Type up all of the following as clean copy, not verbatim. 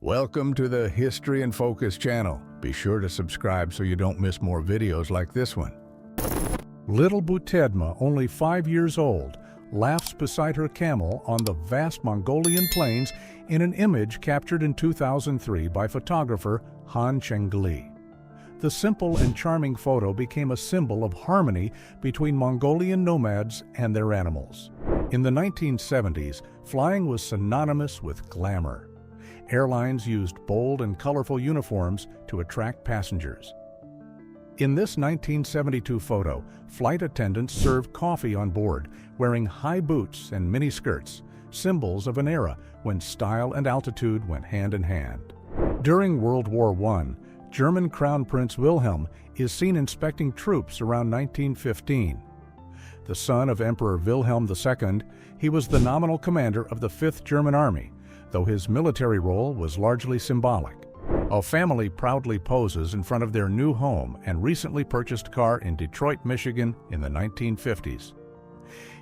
Welcome to the History in Focus channel. Be sure to subscribe so you don't miss more videos like this one. Little Buttedma, only 5 years old, laughs beside her camel on the vast Mongolian plains in an image captured in 2003 by photographer Han Chengli. The simple and charming photo became a symbol of harmony between Mongolian nomads and their animals. In the 1970s, flying was synonymous with glamour. Airlines used bold and colorful uniforms to attract passengers. In this 1972 photo, flight attendants served coffee on board, wearing high boots and mini-skirts, symbols of an era when style and altitude went hand in hand. During World War I, German Crown Prince Wilhelm is seen inspecting troops around 1915. The son of Emperor Wilhelm II, he was the nominal commander of the 5th German Army, though his military role was largely symbolic. A family proudly poses in front of their new home and recently purchased car in Detroit, Michigan in the 1950s.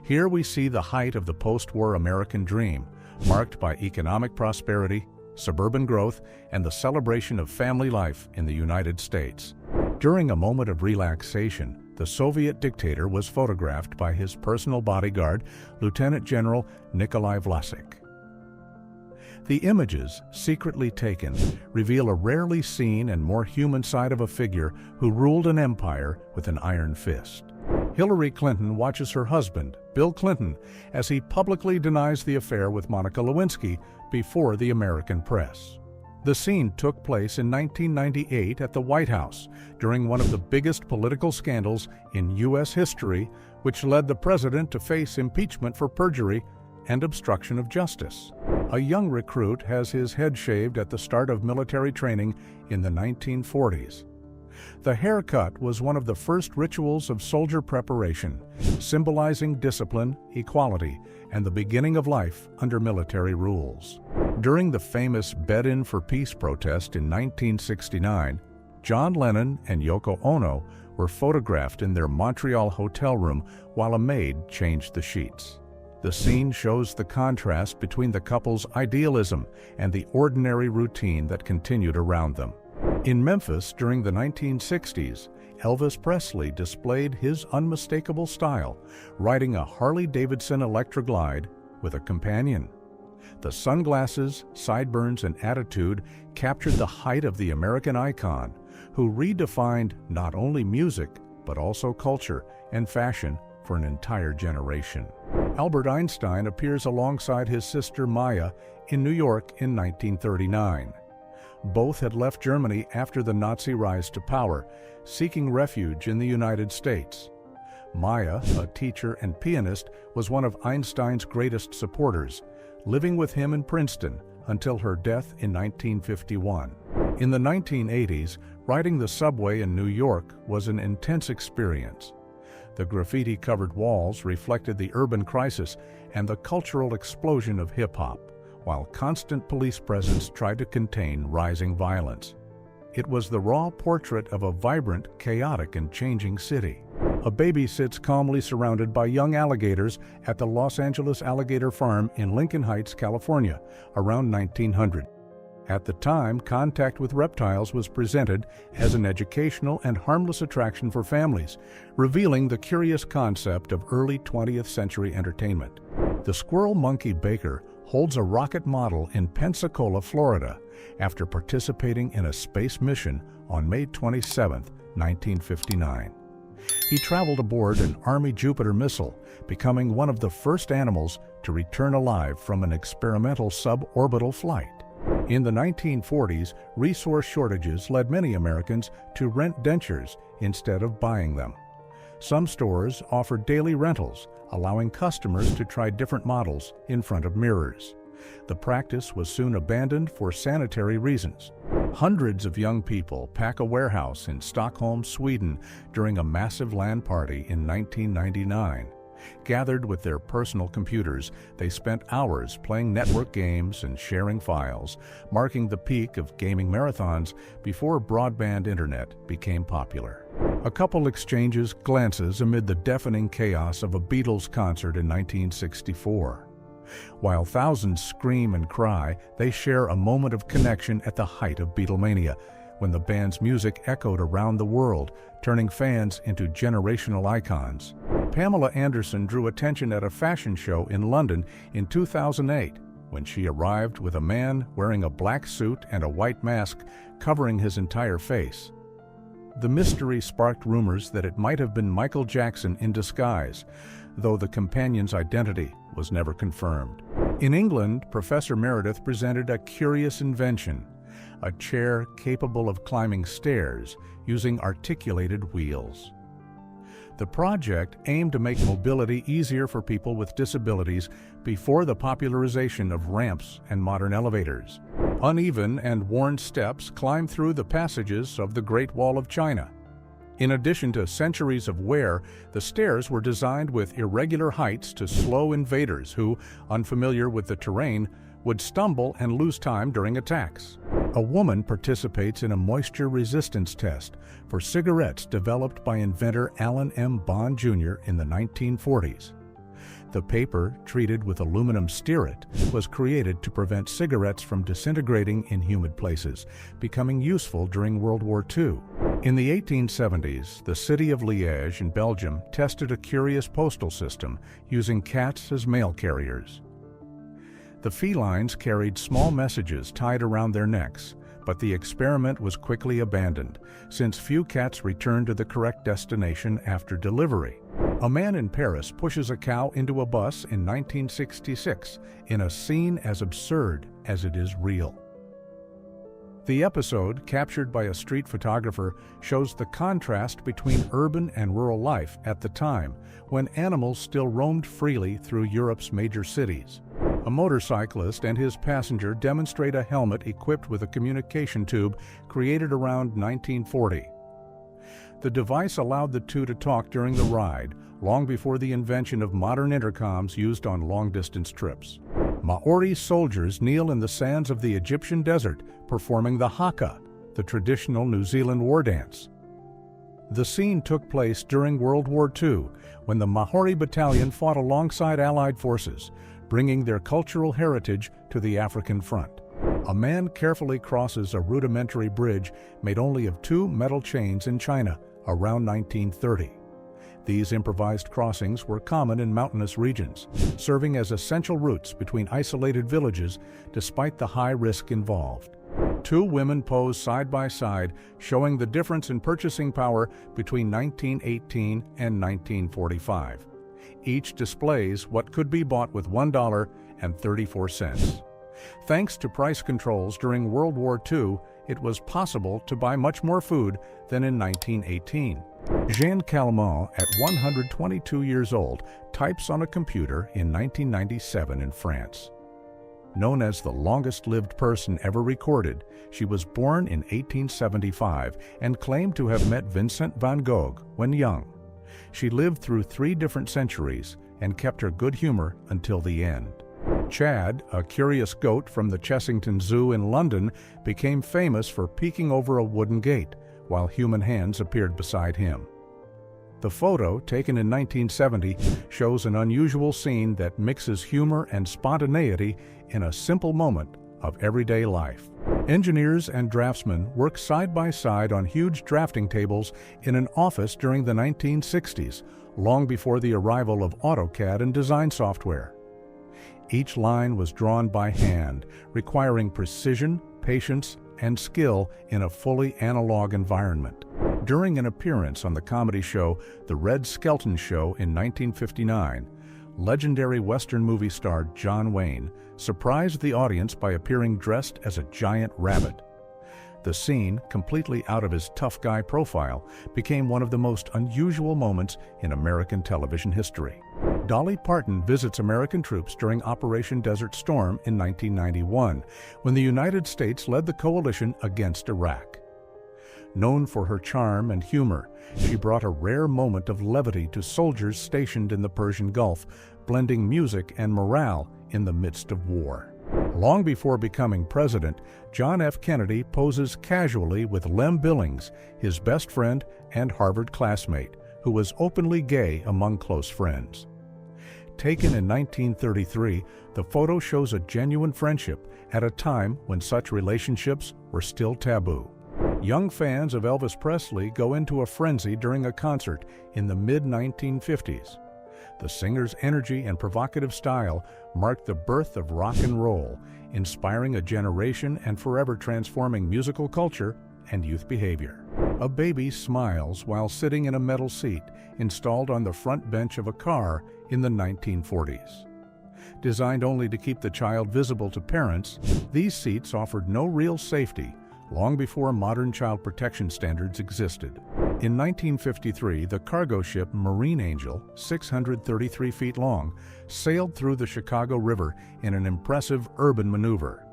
Here we see the height of the post-war American dream, marked by economic prosperity, suburban growth, and the celebration of family life in the United States. During a moment of relaxation, the Soviet dictator was photographed by his personal bodyguard, Lieutenant General Nikolai Vlasic. The images, secretly taken, reveal a rarely seen and more human side of a figure who ruled an empire with an iron fist. Hillary Clinton watches her husband, Bill Clinton, as he publicly denies the affair with Monica Lewinsky before the American press. The scene took place in 1998 at the White House during one of the biggest political scandals in U.S. history, which led the president to face impeachment for perjury and obstruction of justice. A young recruit has his head shaved at the start of military training in the 1940s. The haircut was one of the first rituals of soldier preparation, symbolizing discipline, equality, and the beginning of life under military rules. During the famous Bed-In for Peace protest in 1969, John Lennon and Yoko Ono were photographed in their Montreal hotel room while a maid changed the sheets. The scene shows the contrast between the couple's idealism and the ordinary routine that continued around them. In Memphis during the 1960s, Elvis Presley displayed his unmistakable style, riding a Harley-Davidson Electra Glide with a companion. The sunglasses, sideburns, and attitude captured the height of the American icon, who redefined not only music, but also culture and fashion for an entire generation. Albert Einstein appears alongside his sister Maya in New York in 1939. Both had left Germany after the Nazi rise to power, seeking refuge in the United States. Maya, a teacher and pianist, was one of Einstein's greatest supporters, living with him in Princeton until her death in 1951. In the 1980s, riding the subway in New York was an intense experience. The graffiti-covered walls reflected the urban crisis and the cultural explosion of hip-hop, while constant police presence tried to contain rising violence. It was the raw portrait of a vibrant, chaotic, and changing city. A baby sits calmly surrounded by young alligators at the Los Angeles Alligator Farm in Lincoln Heights, California, around 1900. At the time, contact with reptiles was presented as an educational and harmless attraction for families, revealing the curious concept of early 20th century entertainment. The squirrel monkey Baker holds a rocket model in Pensacola, Florida, after participating in a space mission on May 27, 1959. He traveled aboard an Army Jupiter missile, becoming one of the first animals to return alive from an experimental suborbital flight. In the 1940s, resource shortages led many Americans to rent dentures instead of buying them. Some stores offered daily rentals, allowing customers to try different models in front of mirrors. The practice was soon abandoned for sanitary reasons. Hundreds of young people pack a warehouse in Stockholm, Sweden during a massive LAN party in 1999. Gathered with their personal computers, they spent hours playing network games and sharing files, marking the peak of gaming marathons before broadband internet became popular. A couple exchanges glances amid the deafening chaos of a Beatles concert in 1964. While thousands scream and cry, they share a moment of connection at the height of Beatlemania, when the band's music echoed around the world, turning fans into generational icons. Pamela Anderson drew attention at a fashion show in London in 2008, when she arrived with a man wearing a black suit and a white mask covering his entire face. The mystery sparked rumors that it might have been Michael Jackson in disguise, though the companion's identity was never confirmed. In England, Professor Meredith presented a curious invention, a chair capable of climbing stairs using articulated wheels. The project aimed to make mobility easier for people with disabilities before the popularization of ramps and modern elevators. Uneven and worn steps climb through the passages of the Great Wall of China. In addition to centuries of wear, the stairs were designed with irregular heights to slow invaders who, unfamiliar with the terrain, would stumble and lose time during attacks. A woman participates in a moisture resistance test for cigarettes developed by inventor Alan M. Bond Jr. in the 1940s. The paper, treated with aluminum stearate, was created to prevent cigarettes from disintegrating in humid places, becoming useful during World War II. In the 1870s, the city of Liège in Belgium tested a curious postal system using cats as mail carriers. The felines carried small messages tied around their necks, but the experiment was quickly abandoned, since few cats returned to the correct destination after delivery. A man in Paris pushes a cow into a bus in 1966 in a scene as absurd as it is real. The episode, captured by a street photographer, shows the contrast between urban and rural life at the time, when animals still roamed freely through Europe's major cities. A motorcyclist and his passenger demonstrate a helmet equipped with a communication tube created around 1940. The device allowed the two to talk during the ride, long before the invention of modern intercoms used on long-distance trips. Maori soldiers kneel in the sands of the Egyptian desert, performing the haka, the traditional New Zealand war dance. The scene took place during World War II, when the Maori Battalion fought alongside Allied forces, bringing their cultural heritage to the African front. A man carefully crosses a rudimentary bridge made only of two metal chains in China around 1930. These improvised crossings were common in mountainous regions, serving as essential routes between isolated villages despite the high risk involved. Two women pose side by side, showing the difference in purchasing power between 1918 and 1945. Each displays what could be bought with $1.34. Thanks to price controls during World War II, it was possible to buy much more food than in 1918. Jeanne Calment, at 122 years old, types on a computer in 1997 in France. Known as the longest-lived person ever recorded, she was born in 1875 and claimed to have met Vincent van Gogh when young. She lived through 3 different centuries and kept her good humor until the end. Chad, a curious goat from the Chessington Zoo in London, became famous for peeking over a wooden gate while human hands appeared beside him. The photo, taken in 1970, shows an unusual scene that mixes humor and spontaneity in a simple moment of everyday life. Engineers and draftsmen work side by side on huge drafting tables in an office during the 1960s, long before the arrival of AutoCAD and design software. Each line was drawn by hand, requiring precision, patience, and skill in a fully analog environment. During an appearance on the comedy show The Red Skelton Show in 1959, legendary Western movie star John Wayne surprised the audience by appearing dressed as a giant rabbit. The scene, completely out of his tough guy profile, became one of the most unusual moments in American television history. Dolly Parton visits American troops during Operation Desert Storm in 1991, when the United States led the coalition against Iraq. Known for her charm and humor, she brought a rare moment of levity to soldiers stationed in the Persian Gulf, blending music and morale in the midst of war. Long before becoming president, John F. Kennedy poses casually with Lem Billings, his best friend and Harvard classmate, who was openly gay among close friends. Taken in 1933, the photo shows a genuine friendship at a time when such relationships were still taboo. Young fans of Elvis Presley go into a frenzy during a concert in the mid-1950s. The singer's energy and provocative style marked the birth of rock and roll, inspiring a generation and forever transforming musical culture and youth behavior. A baby smiles while sitting in a metal seat installed on the front bench of a car in the 1940s. Designed only to keep the child visible to parents, these seats offered no real safety long before modern child protection standards existed. In 1953, the cargo ship Marine Angel, 633 feet long, sailed through the Chicago River in an impressive urban maneuver.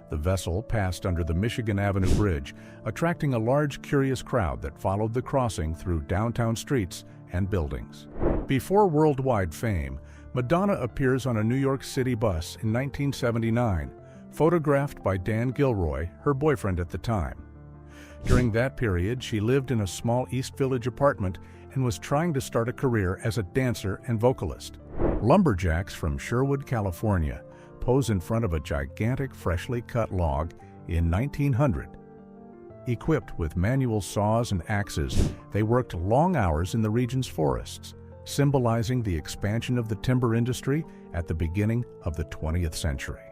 The vessel passed under the Michigan Avenue Bridge, attracting a large, curious crowd that followed the crossing through downtown streets and buildings. Before worldwide fame, Madonna appears on a New York City bus in 1979, photographed by Dan Gilroy, her boyfriend at the time. During that period, she lived in a small East Village apartment and was trying to start a career as a dancer and vocalist. Lumberjacks from Sherwood, California, pose in front of a gigantic freshly cut log in 1900. Equipped with manual saws and axes, they worked long hours in the region's forests, symbolizing the expansion of the timber industry at the beginning of the 20th century.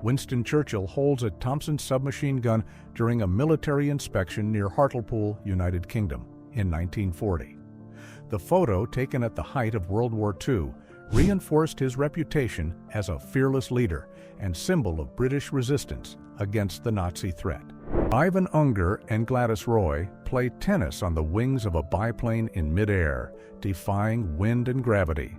Winston Churchill holds a Thompson submachine gun during a military inspection near Hartlepool, United Kingdom, in 1940. The photo, taken at the height of World War II, reinforced his reputation as a fearless leader and symbol of British resistance against the Nazi threat. Ivan Unger and Gladys Roy play tennis on the wings of a biplane in midair, defying wind and gravity.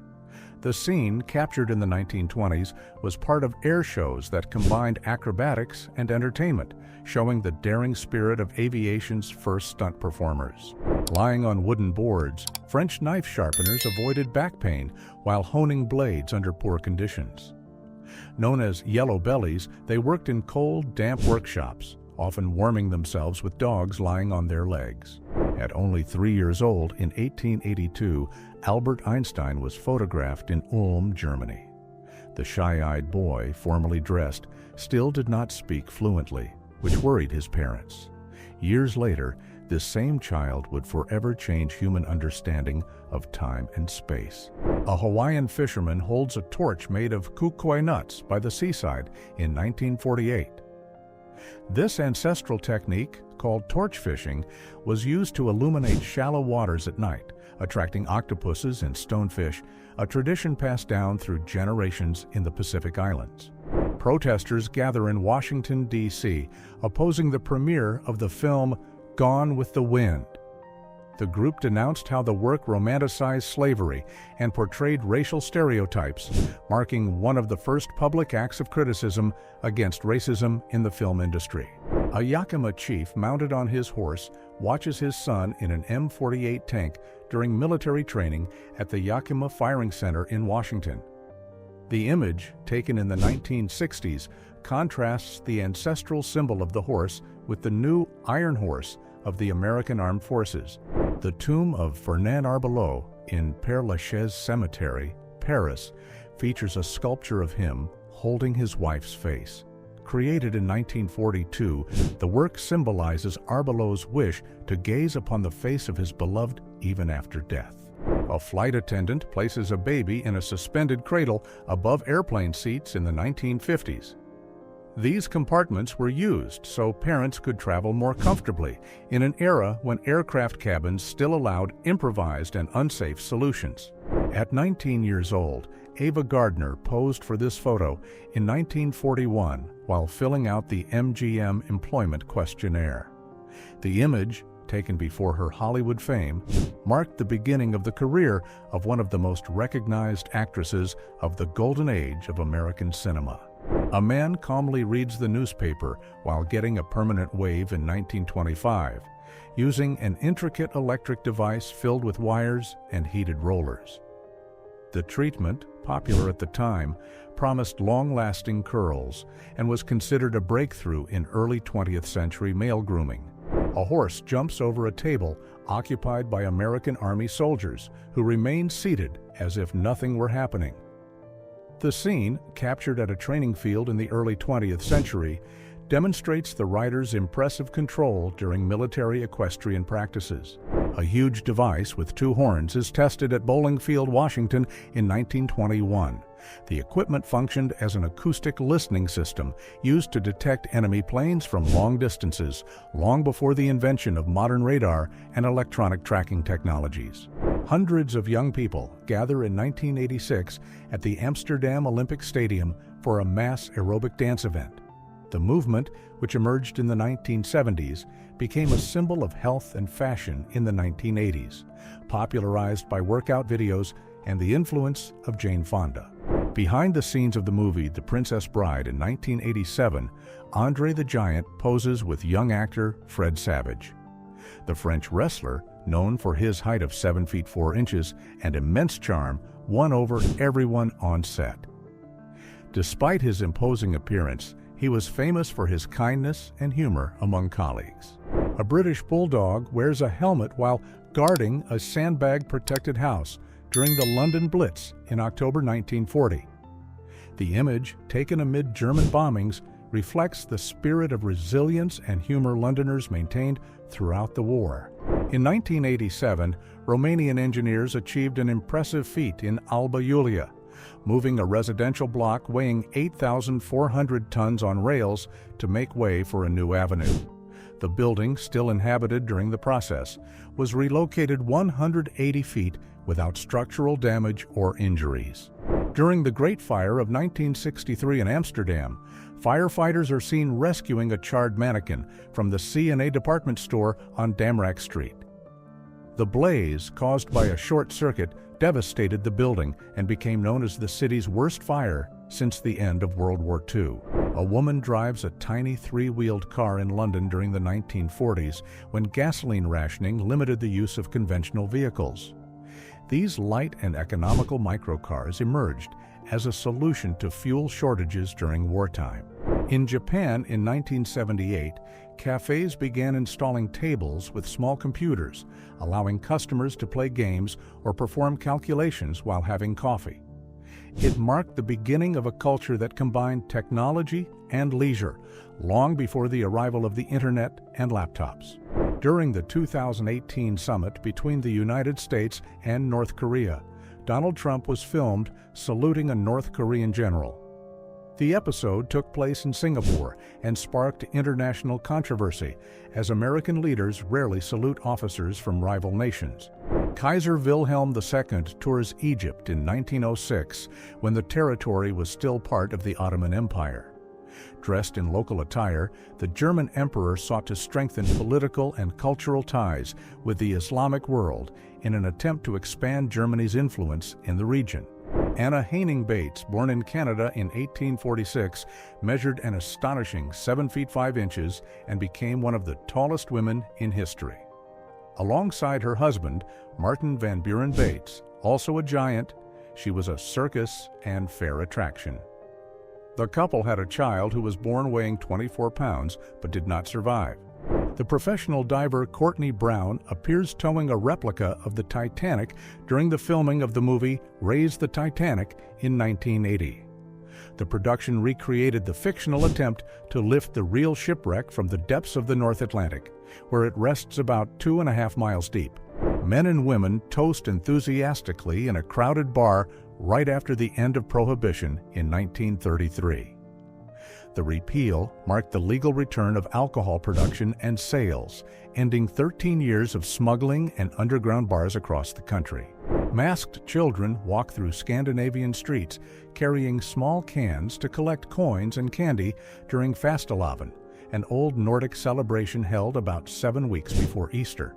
The scene, captured in the 1920s, was part of air shows that combined acrobatics and entertainment, showing the daring spirit of aviation's first stunt performers. Lying on wooden boards, French knife sharpeners avoided back pain while honing blades under poor conditions. Known as yellow bellies, they worked in cold, damp workshops, often warming themselves with dogs lying on their legs. At only 3 years old, in 1882, Albert Einstein was photographed in Ulm, Germany. The shy-eyed boy, formally dressed, still did not speak fluently, which worried his parents. Years later, this same child would forever change human understanding of time and space. A Hawaiian fisherman holds a torch made of kukui nuts by the seaside in 1948. This ancestral technique, called torch fishing, was used to illuminate shallow waters at night, attracting octopuses and stonefish, a tradition passed down through generations in the Pacific Islands. Protesters gather in Washington, D.C., opposing the premiere of the film Gone with the Wind. The group denounced how the work romanticized slavery and portrayed racial stereotypes, marking one of the first public acts of criticism against racism in the film industry. A Yakima chief mounted on his horse watches his son in an M48 tank during military training at the Yakima Firing Center in Washington. The image, taken in the 1960s, contrasts the ancestral symbol of the horse with the new Iron Horse of the American Armed Forces. The tomb of Fernand Arbelaut in Père Lachaise Cemetery, Paris, features a sculpture of him holding his wife's face. Created in 1942, the work symbolizes Arbelaut's wish to gaze upon the face of his beloved even after death. A flight attendant places a baby in a suspended cradle above airplane seats in the 1950s. These compartments were used so parents could travel more comfortably in an era when aircraft cabins still allowed improvised and unsafe solutions. At 19 years old, Ava Gardner posed for this photo in 1941 while filling out the MGM employment questionnaire. The image, taken before her Hollywood fame, marked the beginning of the career of one of the most recognized actresses of the golden age of American cinema. A man calmly reads the newspaper while getting a permanent wave in 1925, using an intricate electric device filled with wires and heated rollers. The treatment, popular at the time, promised long-lasting curls and was considered a breakthrough in early 20th century male grooming. A horse jumps over a table occupied by American Army soldiers who remain seated as if nothing were happening. The scene, captured at a training field in the early 20th century, demonstrates the rider's impressive control during military equestrian practices. A huge device with 2 horns is tested at Bowling Field, Washington in 1921. The equipment functioned as an acoustic listening system used to detect enemy planes from long distances, long before the invention of modern radar and electronic tracking technologies. Hundreds of young people gather in 1986 at the Amsterdam Olympic Stadium for a mass aerobic dance event. The movement, which emerged in the 1970s, became a symbol of health and fashion in the 1980s, popularized by workout videos and the influence of Jane Fonda. Behind the scenes of the movie The Princess Bride in 1987, Andre the Giant poses with young actor Fred Savage. The French wrestler, known for his height of 7 feet 4 inches and immense charm, won over everyone on set. Despite his imposing appearance, he was famous for his kindness and humor among colleagues. A British bulldog wears a helmet while guarding a sandbag-protected house during the London Blitz in October 1940. The image, taken amid German bombings, reflects the spirit of resilience and humor Londoners maintained throughout the war. In 1987, Romanian engineers achieved an impressive feat in Alba Iulia, moving a residential block weighing 8,400 tons on rails to make way for a new avenue. The building, still inhabited during the process, was relocated 180 feet without structural damage or injuries. During the Great Fire of 1963 in Amsterdam, firefighters are seen rescuing a charred mannequin from the C&A department store on Damrak Street. The blaze, caused by a short circuit, devastated the building and became known as the city's worst fire since the end of World War II. A woman drives a tiny 3-wheeled car in London during the 1940s when gasoline rationing limited the use of conventional vehicles. These light and economical microcars emerged as a solution to fuel shortages during wartime. In Japan in 1978, cafes began installing tables with small computers, allowing customers to play games or perform calculations while having coffee. It marked the beginning of a culture that combined technology and leisure, long before the arrival of the internet and laptops. During the 2018 summit between the United States and North Korea, Donald Trump was filmed saluting a North Korean general. The episode took place in Singapore and sparked international controversy, as American leaders rarely salute officers from rival nations. Kaiser Wilhelm II tours Egypt in 1906, when the territory was still part of the Ottoman Empire. Dressed in local attire, the German emperor sought to strengthen political and cultural ties with the Islamic world in an attempt to expand Germany's influence in the region. Anna Haining Bates, born in Canada in 1846, measured an astonishing 7 feet 5 inches and became one of the tallest women in history. Alongside her husband, Martin Van Buren Bates, also a giant, she was a circus and fair attraction. The couple had a child who was born weighing 24 pounds but did not survive. The professional diver Courtney Brown appears towing a replica of the Titanic during the filming of the movie Raise the Titanic in 1980. The production recreated the fictional attempt to lift the real shipwreck from the depths of the North Atlantic, where it rests about 2.5 miles deep. Men and women toast enthusiastically in a crowded bar right after the end of Prohibition in 1933. The repeal marked the legal return of alcohol production and sales, ending 13 years of smuggling and underground bars across the country. Masked children walk through Scandinavian streets carrying small cans to collect coins and candy during Fastelavn, an old Nordic celebration held about 7 weeks before Easter.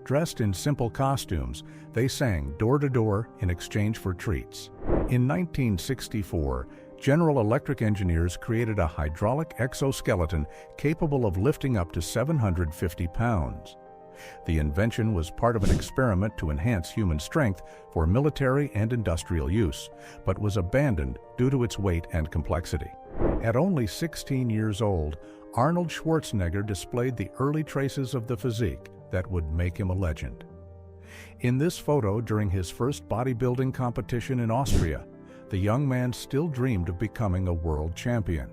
Dressed in simple costumes, they sang door to door in exchange for treats. In 1964, General Electric engineers created a hydraulic exoskeleton capable of lifting up to 750 pounds. The invention was part of an experiment to enhance human strength for military and industrial use, but was abandoned due to its weight and complexity. At only 16 years old, Arnold Schwarzenegger displayed the early traces of the physique that would make him a legend. In this photo during his first bodybuilding competition in Austria, the young man still dreamed of becoming a world champion,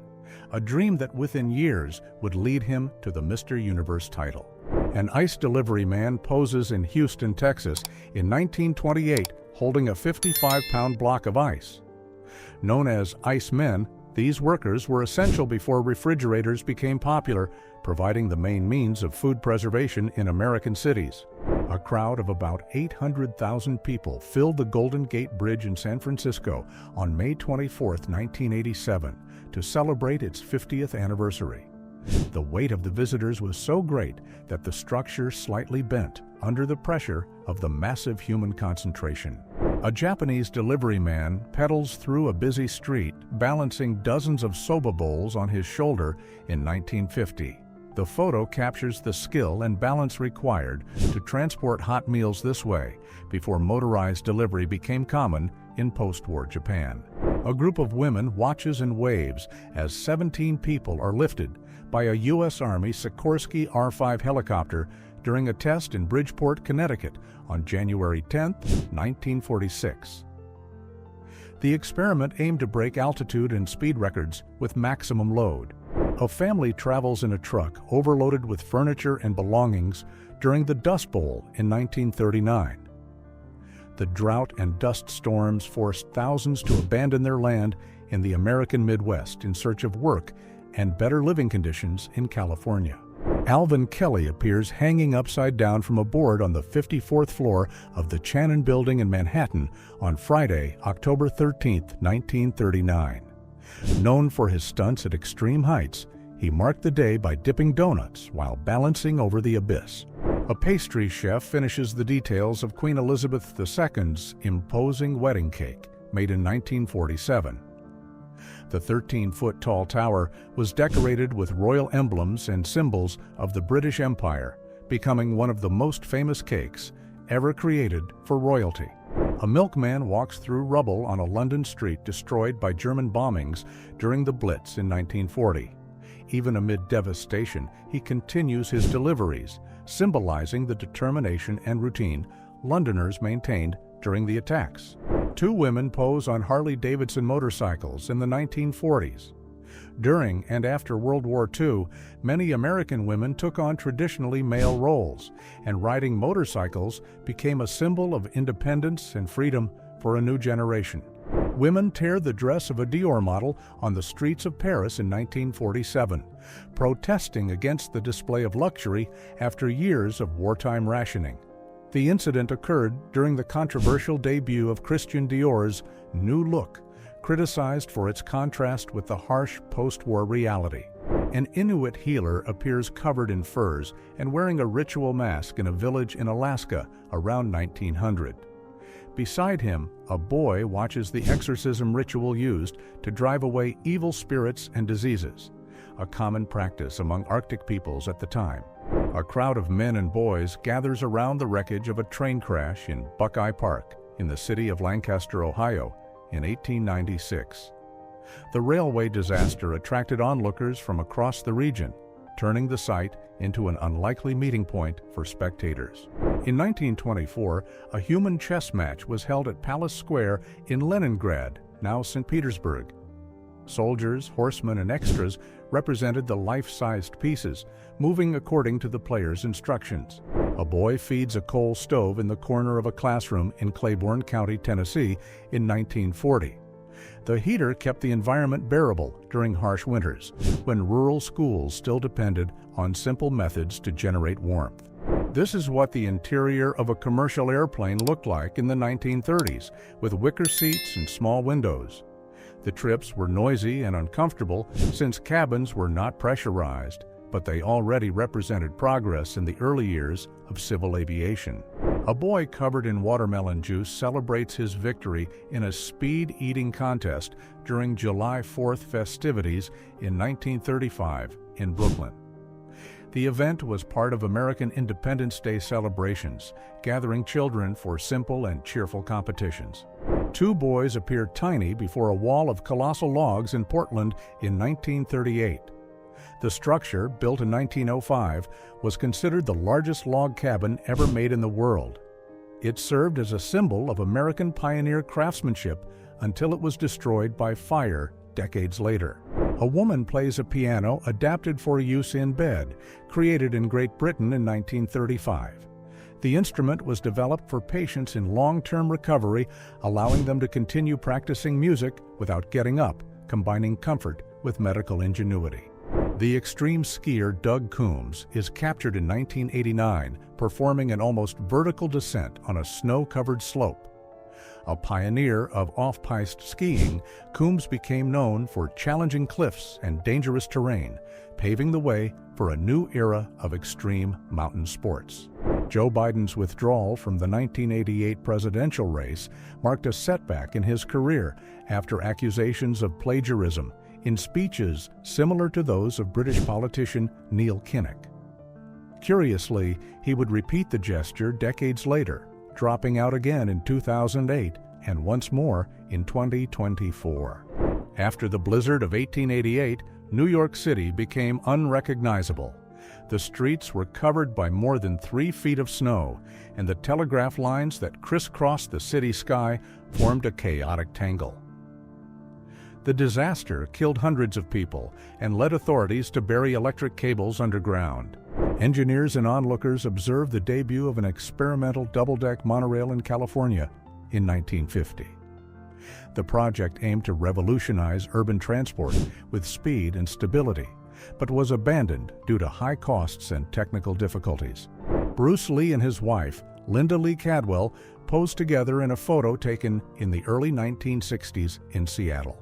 a dream that within years would lead him to the Mr. Universe title. An ice delivery man poses in Houston, Texas in 1928 holding a 55-pound block of ice. Known as ice men, these workers were essential before refrigerators became popular, providing the main means of food preservation in American cities. A crowd of about 800,000 people filled the Golden Gate Bridge in San Francisco on May 24, 1987, to celebrate its 50th anniversary. The weight of the visitors was so great that the structure slightly bent under the pressure of the massive human concentration. A Japanese delivery man pedals through a busy street, balancing dozens of soba bowls on his shoulder in 1950. The photo captures the skill and balance required to transport hot meals this way before motorized delivery became common in post-war Japan. A group of women watches and waves as 17 people are lifted by a U.S. Army Sikorsky R-5 helicopter during a test in Bridgeport, Connecticut on January 10, 1946. The experiment aimed to break altitude and speed records with maximum load. A family travels in a truck overloaded with furniture and belongings during the Dust Bowl in 1939. The drought and dust storms forced thousands to abandon their land in the American Midwest in search of work and better living conditions in California. Alvin Kelly appears hanging upside down from a board on the 54th floor of the Channon Building in Manhattan on Friday, October 13, 1939. Known for his stunts at extreme heights, he marked the day by dipping donuts while balancing over the abyss. A pastry chef finishes the details of Queen Elizabeth II's imposing wedding cake, made in 1947. The 13-foot-tall tower was decorated with royal emblems and symbols of the British Empire, becoming one of the most famous cakes ever created for royalty. A milkman walks through rubble on a London street destroyed by German bombings during the Blitz in 1940. Even amid devastation, he continues his deliveries, symbolizing the determination and routine Londoners maintained during the attacks. Two women pose on Harley-Davidson motorcycles in the 1940s. During and after World War II, many American women took on traditionally male roles, and riding motorcycles became a symbol of independence and freedom for a new generation. Women tear the dress of a Dior model on the streets of Paris in 1947, protesting against the display of luxury after years of wartime rationing. The incident occurred during the controversial debut of Christian Dior's New Look, criticized for its contrast with the harsh post-war reality. An Inuit healer appears covered in furs and wearing a ritual mask in a village in Alaska around 1900. Beside him, a boy watches the exorcism ritual used to drive away evil spirits and diseases, a common practice among Arctic peoples at the time. A crowd of men and boys gathers around the wreckage of a train crash in Buckeye Park in the city of Lancaster, Ohio, in 1896. The railway disaster attracted onlookers from across the region, turning the site into an unlikely meeting point for spectators. In 1924, a human chess match was held at Palace Square in Leningrad, now St. Petersburg. Soldiers, horsemen, and extras represented the life-sized pieces, moving according to the player's instructions. A boy feeds a coal stove in the corner of a classroom in Claiborne County, Tennessee, in 1940. The heater kept the environment bearable during harsh winters, when rural schools still depended on simple methods to generate warmth. This is what the interior of a commercial airplane looked like in the 1930s, with wicker seats and small windows. The trips were noisy and uncomfortable since cabins were not pressurized, but they already represented progress in the early years of civil aviation. A boy covered in watermelon juice celebrates his victory in a speed-eating contest during July 4th festivities in 1935 in Brooklyn. The event was part of American Independence Day celebrations, gathering children for simple and cheerful competitions. Two boys appeared tiny before a wall of colossal logs in Portland in 1938. The structure, built in 1905, was considered the largest log cabin ever made in the world. It served as a symbol of American pioneer craftsmanship until it was destroyed by fire decades later. A woman plays a piano adapted for use in bed, created in Great Britain in 1935. The instrument was developed for patients in long-term recovery, allowing them to continue practicing music without getting up, combining comfort with medical ingenuity. The extreme skier Doug Coombs is captured in 1989, performing an almost vertical descent on a snow-covered slope. A pioneer of off-piste skiing, Coombs became known for challenging cliffs and dangerous terrain, paving the way for a new era of extreme mountain sports. Joe Biden's withdrawal from the 1988 presidential race marked a setback in his career after accusations of plagiarism in speeches similar to those of British politician Neil Kinnock. Curiously, he would repeat the gesture decades later, dropping out again in 2008 and once more in 2024. After the blizzard of 1888, New York City became unrecognizable. The streets were covered by more than 3 feet of snow, and the telegraph lines that crisscrossed the city sky formed a chaotic tangle. The disaster killed hundreds of people and led authorities to bury electric cables underground. Engineers and onlookers observed the debut of an experimental double-deck monorail in California in 1950. The project aimed to revolutionize urban transport with speed and stability, but was abandoned due to high costs and technical difficulties. Bruce Lee and his wife, Linda Lee Cadwell, posed together in a photo taken in the early 1960s in Seattle.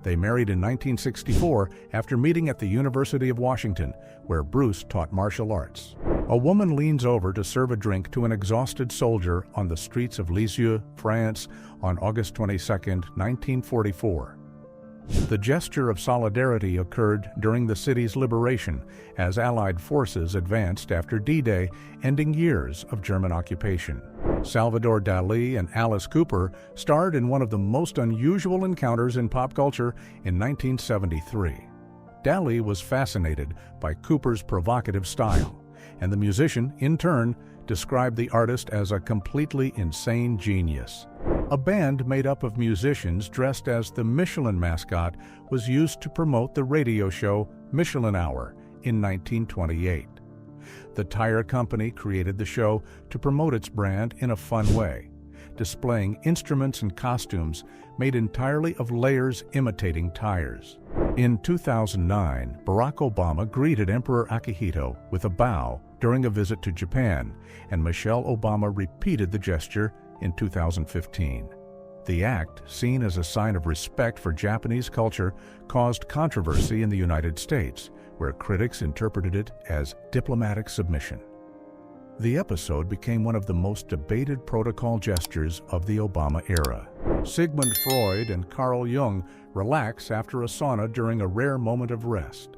They married in 1964 after meeting at the University of Washington, where Bruce taught martial arts. A woman leans over to serve a drink to an exhausted soldier on the streets of Lisieux, France, on August 22, 1944. The gesture of solidarity occurred during the city's liberation as Allied forces advanced after D-Day, ending years of German occupation. Salvador Dalí and Alice Cooper starred in one of the most unusual encounters in pop culture in 1973. Dalí was fascinated by Cooper's provocative style, and the musician, in turn, described the artist as a completely insane genius. A band made up of musicians dressed as the Michelin mascot was used to promote the radio show Michelin Hour in 1928. The tire company created the show to promote its brand in a fun way, displaying instruments and costumes made entirely of layers imitating tires. In 2009, Barack Obama greeted Emperor Akihito with a bow during a visit to Japan, and Michelle Obama repeated the gesture in 2015. The act, seen as a sign of respect for Japanese culture, caused controversy in the United States, where critics interpreted it as diplomatic submission. The episode became one of the most debated protocol gestures of the Obama era. Sigmund Freud and Carl Jung relax after a sauna during a rare moment of rest.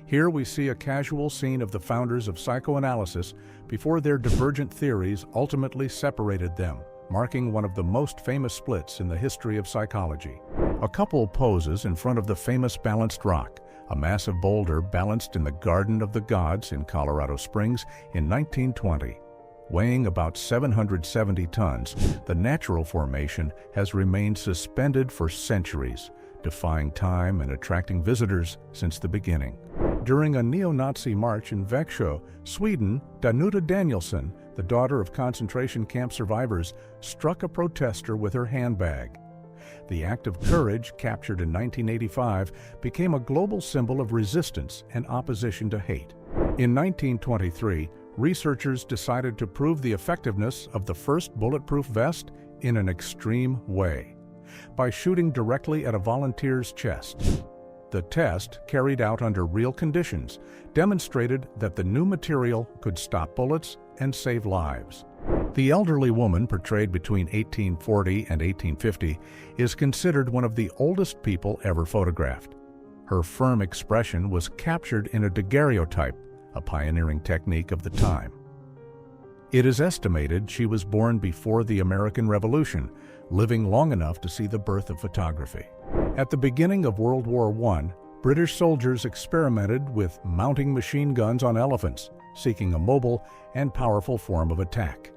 Here we see a casual scene of the founders of psychoanalysis before their divergent theories ultimately separated them, marking one of the most famous splits in the history of psychology. A couple poses in front of the famous Balanced Rock, a massive boulder balanced in the Garden of the Gods in Colorado Springs in 1920. Weighing about 770 tons, the natural formation has remained suspended for centuries, defying time and attracting visitors since the beginning. During a neo-Nazi march in Växjö, Sweden, Danuta Danielsson, the daughter of concentration camp survivors, struck a protester with her handbag. The act of courage, captured in 1985, became a global symbol of resistance and opposition to hate. In 1923, researchers decided to prove the effectiveness of the first bulletproof vest in an extreme way, by shooting directly at a volunteer's chest. The test, carried out under real conditions, demonstrated that the new material could stop bullets and save lives. The elderly woman, portrayed between 1840 and 1850, is considered one of the oldest people ever photographed. Her firm expression was captured in a daguerreotype, a pioneering technique of the time. It is estimated she was born before the American Revolution, living long enough to see the birth of photography. At the beginning of World War I, British soldiers experimented with mounting machine guns on elephants, seeking a mobile and powerful form of attack.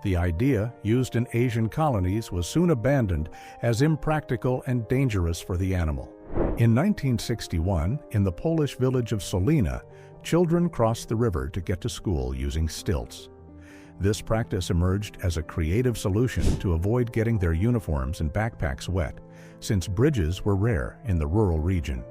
The idea, used in Asian colonies, was soon abandoned as impractical and dangerous for the animal. In 1961, in the Polish village of Solina, children crossed the river to get to school using stilts. This practice emerged as a creative solution to avoid getting their uniforms and backpacks wet, since bridges were rare in the rural region.